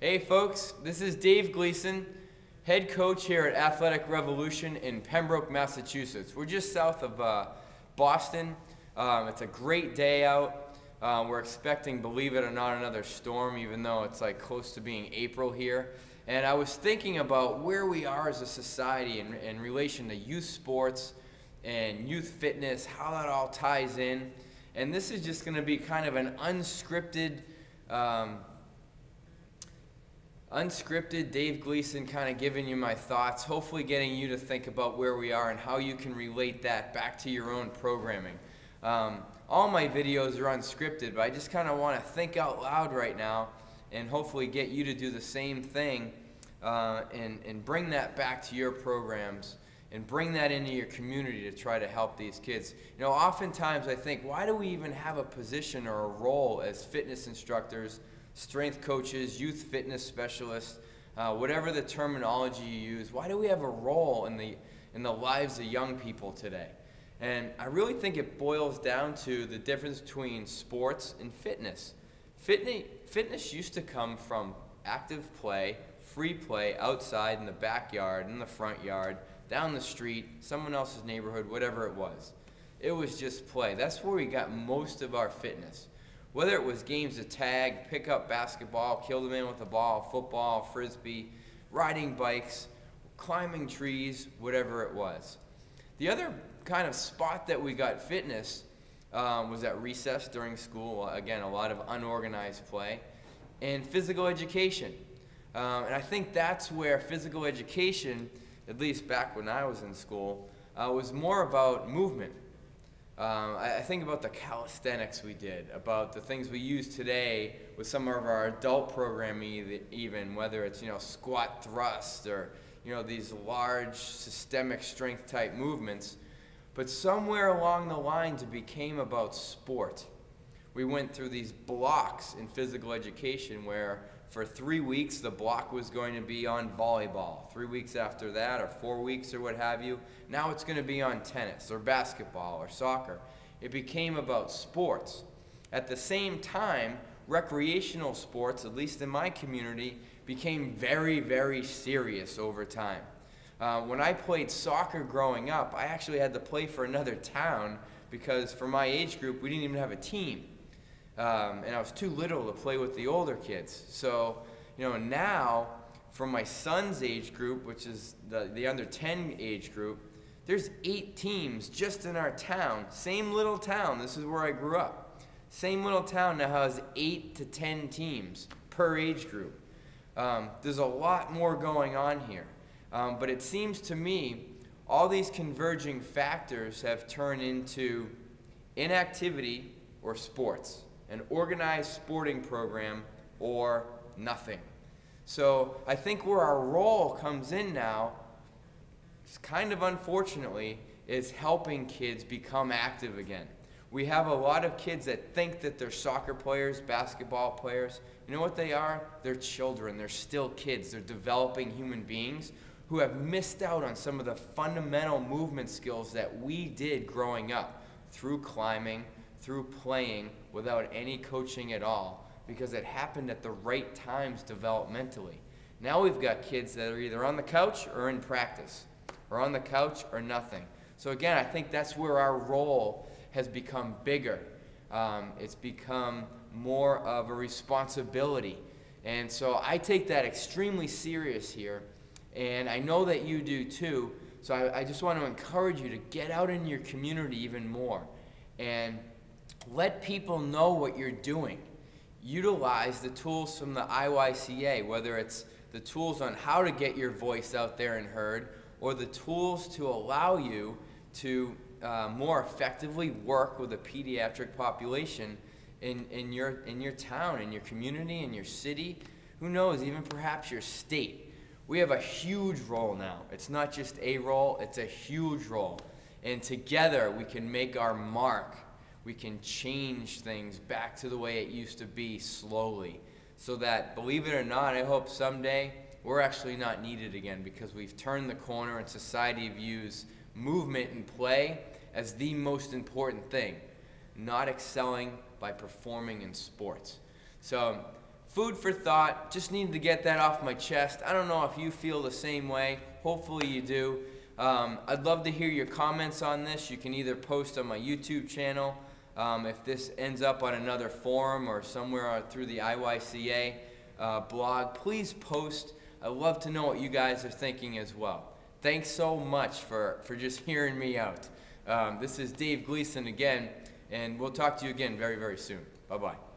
Hey folks, this is Dave Gleason, head coach here at Athletic Revolution in Pembroke, Massachusetts. We're just south of Boston. It's a great day out. We're expecting, believe it or not, another storm, even though it's like close to being April here. And I was thinking about where we are as a society in relation to youth sports and youth fitness, how that all ties in. And this is just going to be kind of an unscripted Dave Gleason kind of giving you my thoughts, hopefully getting you to think about where we are and how you can relate that back to your own programming. All my videos are unscripted, but I just kind of want to think out loud right now and hopefully get you to do the same thing and bring that back to your programs and bring that into your community to try to help these kids. You know, oftentimes I think, why do we even have a position or a role as fitness instructors, strength coaches, youth fitness specialists, whatever the terminology you use? Why do we have a role in the lives of young people today? And I really think it boils down to the difference between sports and fitness. Fitness used to come from active play, free play, outside in the backyard, in the front yard, down the street, someone else's neighborhood, whatever it was. It was just play. That's where we got most of our fitness. Whether it was games of tag, pick up basketball, kill the man with a ball, football, frisbee, riding bikes, climbing trees, whatever it was. The other kind of spot that we got fitness was at recess during school. Again, a lot of unorganized play. And physical education. And I think that's where physical education, at least back when I was in school, was more about movement. I think about the calisthenics we did, about the things we use today with some of our adult programming even, whether it's, squat thrust or, these large systemic strength type movements. But somewhere along the lines it became about sport. We went through these blocks in physical education where for 3 weeks the block was going to be on volleyball. 3 weeks after that, or 4 weeks or what have you, now it's going to be on tennis or basketball or soccer. It became about sports. At the same time, recreational sports, at least in my community, became very, very serious over time. When I played soccer growing up, I actually had to play for another town because for my age group, we didn't even have a team. And I was too little to play with the older kids. So, now for my son's age group, which is the under 10 age group, there's 8 teams just in our town. Same little town. This is where I grew up. Same little town now has 8 to 10 teams per age group. There's a lot more going on here. But it seems to me all these converging factors have turned into inactivity or sports, an organized sporting program or nothing. So I think where our role comes in now, kind of unfortunately, is helping kids become active again. We have a lot of kids that think that they're soccer players, basketball players. You know what they are? They're children. They're still kids. They're developing human beings who have missed out on some of the fundamental movement skills that we did growing up through climbing, through playing, without any coaching at all, because it happened at the right times developmentally. Now we've got kids that are either on the couch or in practice, or on the couch or nothing. So again, I think that's where our role has become bigger. It's become more of a responsibility. And so I take that extremely serious here, and I know that you do too. So I just want to encourage you to get out in your community even more and let people know what you're doing. Utilize the tools from the IYCA, whether it's the tools on how to get your voice out there and heard, or the tools to allow you to more effectively work with a pediatric population in your town, in your community, in your city, who knows, even perhaps your state. We have a huge role now. It's not just a role, it's a huge role. And together we can make our mark. We can change things back to the way it used to be slowly. So that, believe it or not, I hope someday we're actually not needed again, because we've turned the corner and society views movement and play as the most important thing, not excelling by performing in sports. So food for thought. Just needed to get that off my chest. I don't know if you feel the same way. Hopefully you do. I'd love to hear your comments on this. You can either post on my YouTube channel, if this ends up on another forum or somewhere through the IYCA blog, please post. I'd love to know what you guys are thinking as well. Thanks so much for just hearing me out. This is Dave Gleason again, and we'll talk to you again very, very soon. Bye-bye.